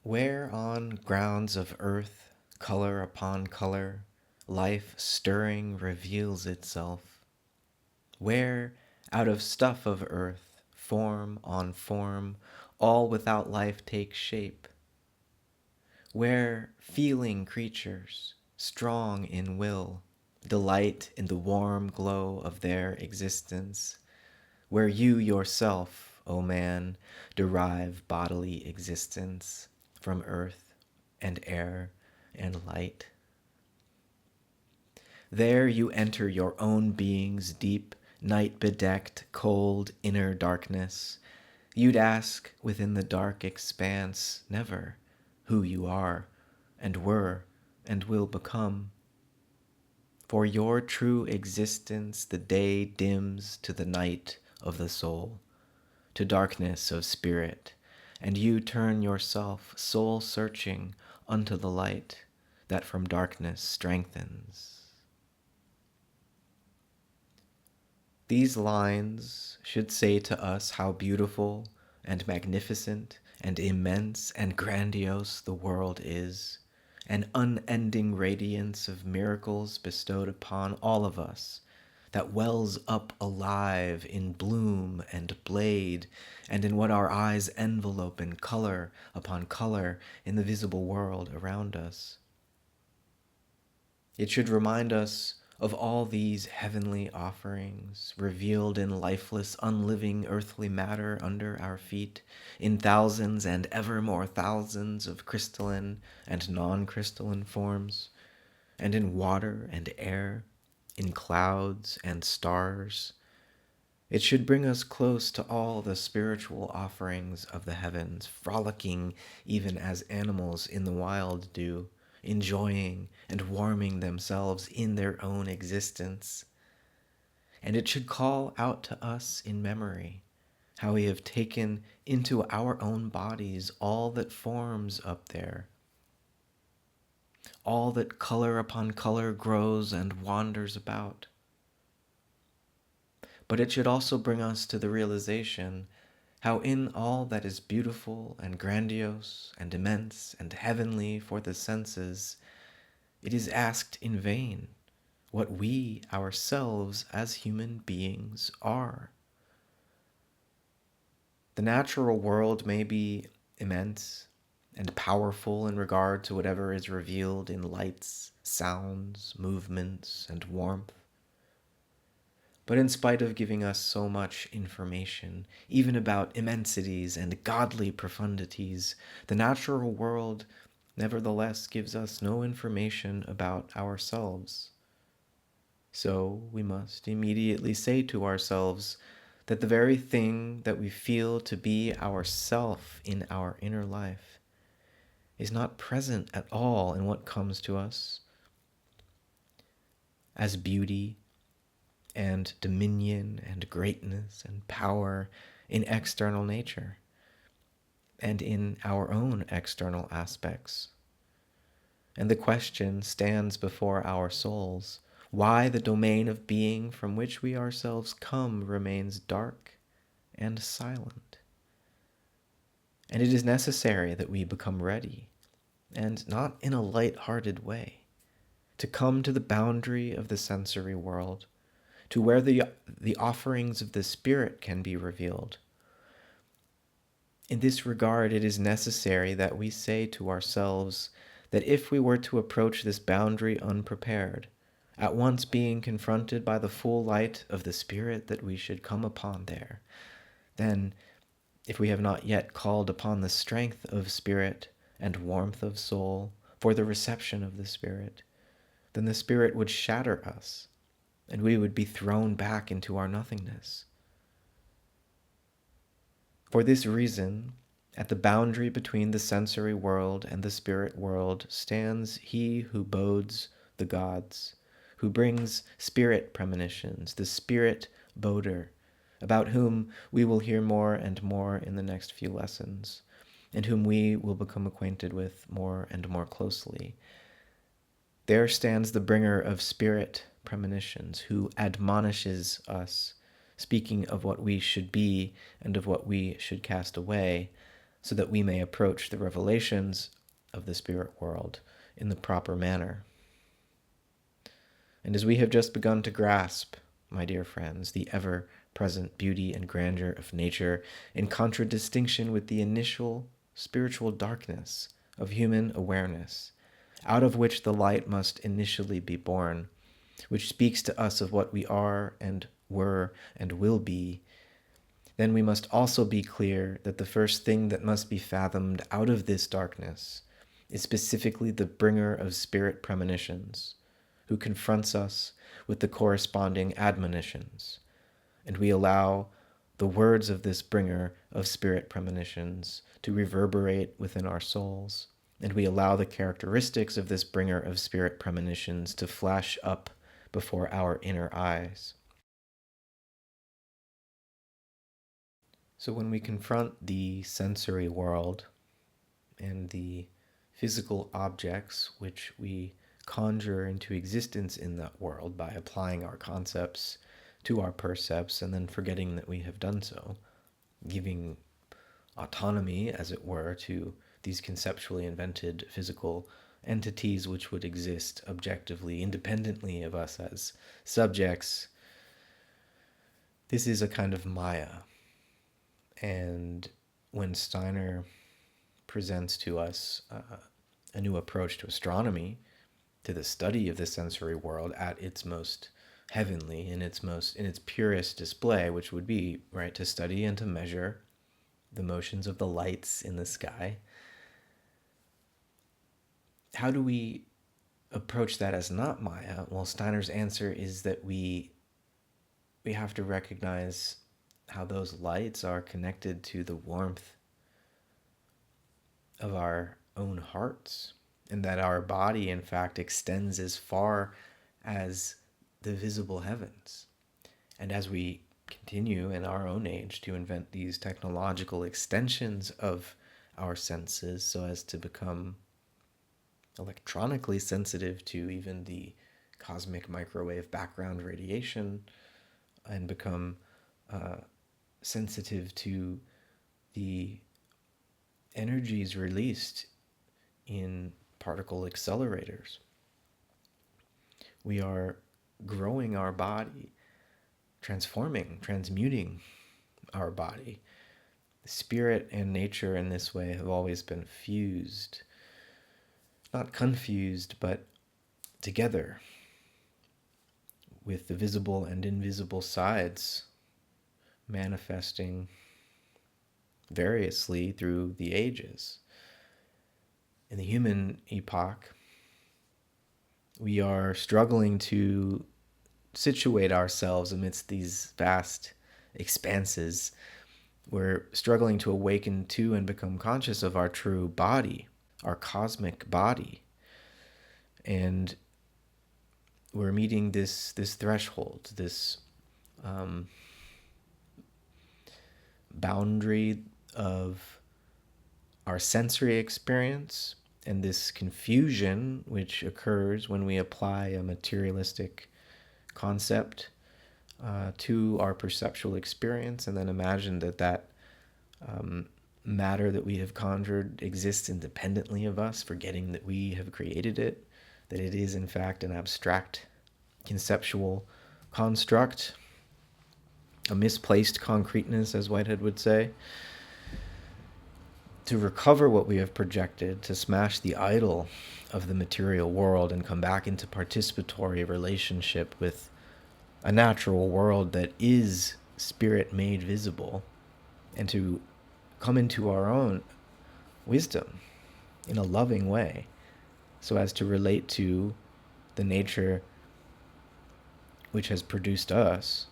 Where on grounds of earth, color upon color, life stirring reveals itself, where out of stuff of earth, form on form, all without life takes shape, where feeling creatures, strong in will, delight in the warm glow of their existence, where you yourself, O man, derive bodily existence from earth and air and light. There you enter your own being's deep, night-bedecked, cold inner darkness. You'd ask within the dark expanse never who you are and were and will become. For your true existence the day dims to the night of the soul, to darkness of spirit, and you turn yourself soul-searching unto the light that from darkness strengthens. These lines should say to us how beautiful and magnificent and immense and grandiose the world is, an unending radiance of miracles bestowed upon all of us, that wells up alive in bloom and blade, and in what our eyes envelope in color upon color in the visible world around us. It should remind us of all these heavenly offerings revealed in lifeless, unliving earthly matter under our feet, in thousands and ever more thousands of crystalline and non-crystalline forms, and in water and air, in clouds and stars. It should bring us close to all the spiritual offerings of the heavens, frolicking even as animals in the wild do, enjoying and warming themselves in their own existence. And it should call out to us in memory how we have taken into our own bodies all that forms up there, all that color upon color grows and wanders about. But it should also bring us to the realization how in all that is beautiful and grandiose and immense and heavenly for the senses, it is asked in vain what we ourselves as human beings are. The natural world may be immense and powerful in regard to whatever is revealed in lights, sounds, movements, and warmth. But in spite of giving us so much information, even about immensities and godly profundities, the natural world nevertheless gives us no information about ourselves. So we must immediately say to ourselves that the very thing that we feel to be ourself in our inner life is not present at all in what comes to us as beauty and dominion and greatness and power in external nature and in our own external aspects. And the question stands before our souls, why the domain of being from which we ourselves come remains dark and silent. And it is necessary that we become ready, and not in a light-hearted way, to come to the boundary of the sensory world, to where the offerings of the Spirit can be revealed. In this regard, it is necessary that we say to ourselves that if we were to approach this boundary unprepared, at once being confronted by the full light of the Spirit that we should come upon there, then, if we have not yet called upon the strength of spirit and warmth of soul for the reception of the Spirit, then the Spirit would shatter us, and we would be thrown back into our nothingness. For this reason, at the boundary between the sensory world and the spirit world stands he who bodes the gods, who brings spirit premonitions, the spirit boder, about whom we will hear more and more in the next few lessons, and whom we will become acquainted with more and more closely. There stands the bringer of spirit premonitions, who admonishes us, speaking of what we should be and of what we should cast away, so that we may approach the revelations of the spirit world in the proper manner. And as we have just begun to grasp, my dear friends, the ever-present beauty and grandeur of nature in contradistinction with the initial spiritual darkness of human awareness, out of which the light must initially be born, which speaks to us of what we are and were and will be, then we must also be clear that the first thing that must be fathomed out of this darkness is specifically the bringer of spirit premonitions, who confronts us with the corresponding admonitions, and we allow the words of this bringer of spirit premonitions to reverberate within our souls, and we allow the characteristics of this bringer of spirit premonitions to flash up before our inner eyes. So when we confront the sensory world and the physical objects which we conjure into existence in that world by applying our concepts to our percepts and then forgetting that we have done so, giving autonomy, as it were, to these conceptually invented physical entities which would exist objectively, independently of us as subjects, this is a kind of Maya. And when Steiner presents to us a new approach to astronomy, to the study of the sensory world at its most heavenly, in its purest display, which would be, right, to study and to measure the motions of the lights in the sky, how do we approach that as not Maya? Well, Steiner's answer is that we have to recognize how those lights are connected to the warmth of our own hearts, and that our body, in fact, extends as far as the visible heavens. And as we continue in our own age to invent these technological extensions of our senses so as to become electronically sensitive to even the cosmic microwave background radiation and become sensitive to the energies released in particle accelerators. We are growing our body, transforming, transmuting our body. Spirit and nature in this way have always been fused, not confused, but together, with the visible and invisible sides manifesting variously through the ages. In the human epoch, we are struggling to situate ourselves amidst these vast expanses. We're struggling to awaken to and become conscious of our true body, our cosmic body. And we're meeting this threshold, this boundary of our sensory experience and this confusion which occurs when we apply a materialistic concept to our perceptual experience, and then imagine that matter that we have conjured exists independently of us, forgetting that we have created it, that it is in fact an abstract conceptual construct, a misplaced concreteness, as Whitehead would say. To recover what we have projected, to smash the idol of the material world and come back into participatory relationship with a natural world that is spirit made visible, and to come into our own wisdom in a loving way so as to relate to the nature which has produced us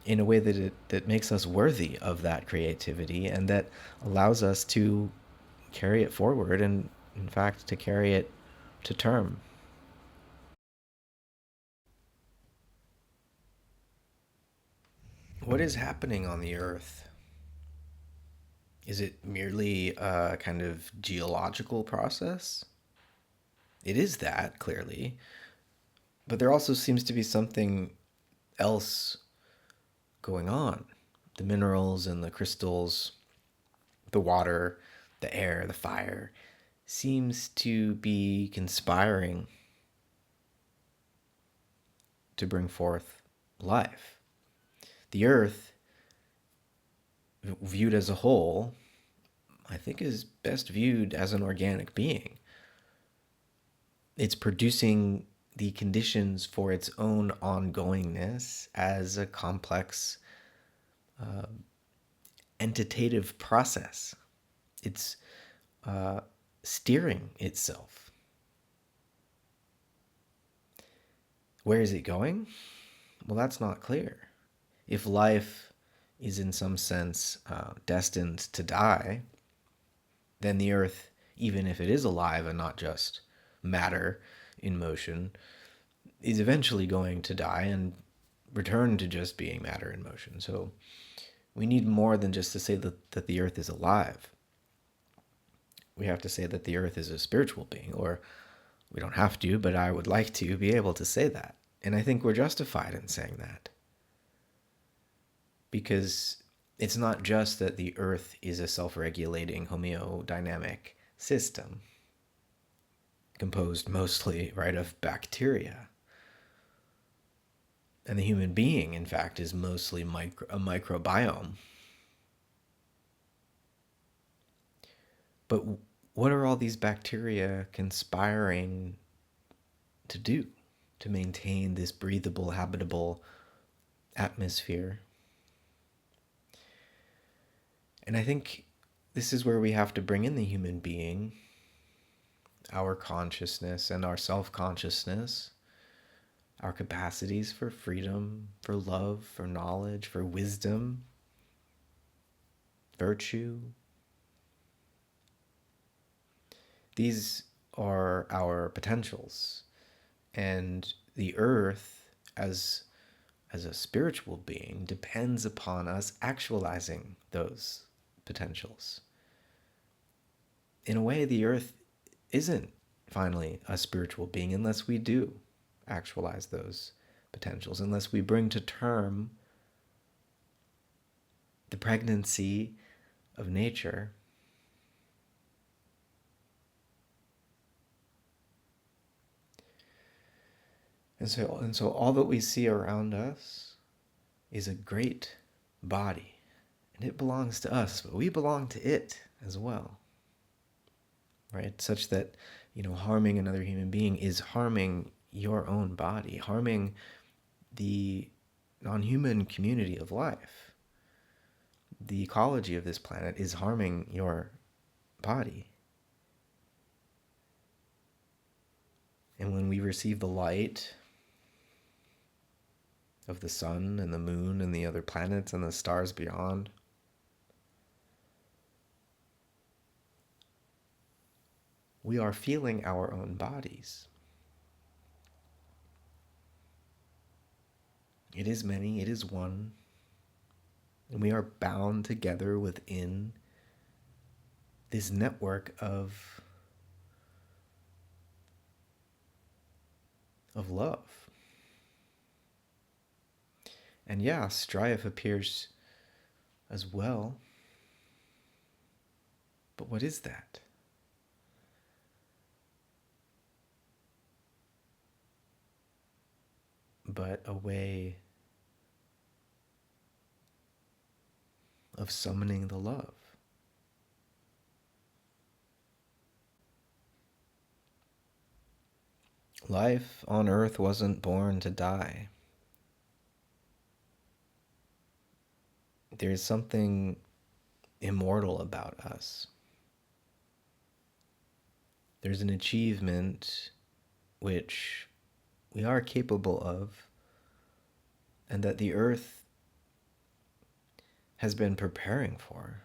in a way that makes us worthy of that creativity and that allows us to carry it forward and, in fact, to carry it to term. What is happening on the earth? Is it merely a kind of geological process? It is that, clearly. But there also seems to be something else going on. The minerals and the crystals The water, the air, the fire seems to be conspiring to bring forth life. The earth, viewed as a whole, I think is best viewed as an organic being. It's producing the conditions for its own ongoingness as a complex entitative process. It's steering itself. Where is it going? Well, that's not clear. If life is in some sense destined to die, then the earth, even if it is alive and not just matter in motion, is eventually going to die and return to just being matter in motion. So we need more than just to say that the earth is alive. We have to say that the earth is a spiritual being, or we don't have to, but I would like to be able to say that. And I think we're justified in saying that. Because it's not just that the earth is a self-regulating homeodynamic system composed mostly, right, of bacteria. And the human being, in fact, is mostly a microbiome. But what are all these bacteria conspiring to do to maintain this breathable, habitable atmosphere? And I think this is where we have to bring in the human being, our consciousness and our self-consciousness, our capacities for freedom, for love, for knowledge, for wisdom, virtue. These are our potentials. And the earth, as a spiritual being, depends upon us actualizing those potentials. In a way, the earth isn't finally a spiritual being unless we do actualize those potentials, unless we bring to term the pregnancy of nature. And so all that we see around us is a great body, and it belongs to us, but we belong to it as well, right? Such that, harming another human being is harming your own body, harming the non-human community of life. The ecology of this planet is harming your body. And when we receive the light of the sun and the moon and the other planets and the stars beyond, we are feeling our own bodies. It is many, it is one, and we are bound together within this network of love. And yeah, strife appears as well. But what is that? But a way of summoning the love. Life on earth wasn't born to die. There's something immortal about us. There's an achievement which we are capable of, and that the earth has been preparing for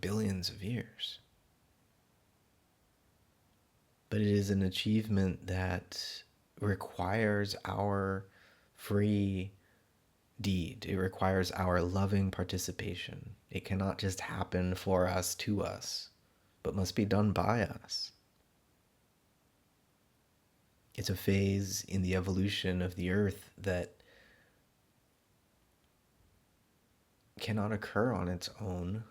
billions of years. But it is an achievement that requires our free deed. It requires our loving participation. It cannot just happen for us, to us, but must be done by us. It's a phase in the evolution of the earth that cannot occur on its own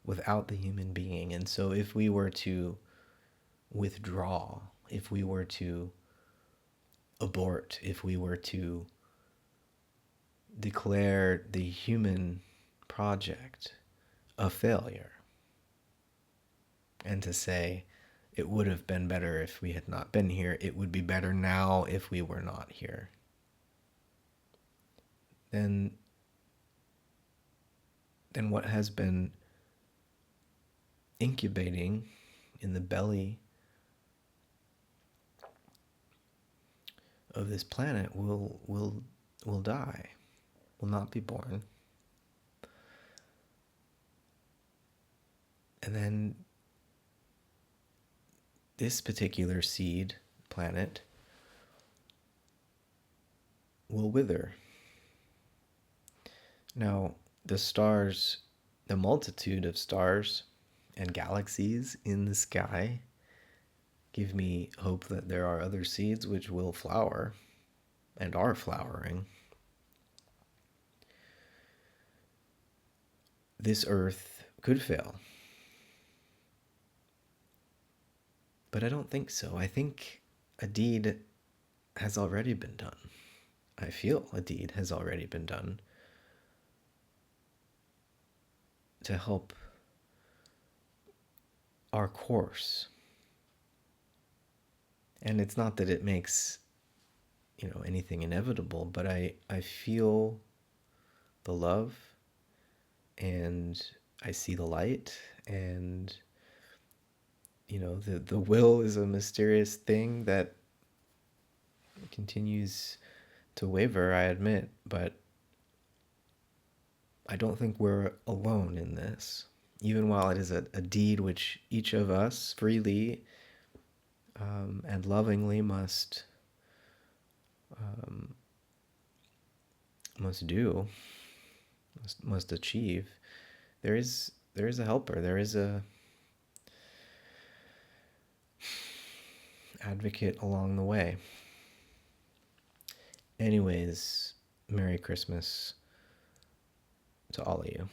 without the human being. And so if we were to withdraw, if we were to abort, if we were to declare the human project a failure, and to say it would have been better if we had not been here, it would be better now if we were not here, then what has been incubating in the belly of this planet will die, will not be born. And then this particular seed planet will wither. Now, the stars, the multitude of stars and galaxies in the sky give me hope that there are other seeds which will flower and are flowering. This earth could fail. But I don't think so. I think a deed has already been done. I feel a deed has already been done to help our course. And it's not that it makes, anything inevitable, but I feel the love, and I see the light, and the will is a mysterious thing that continues to waver, I admit, but I don't think we're alone in this. Even while it is a deed which each of us freely and lovingly must do, must achieve, there is a helper, there is a advocate along the way. Anyways, Merry Christmas to all of you.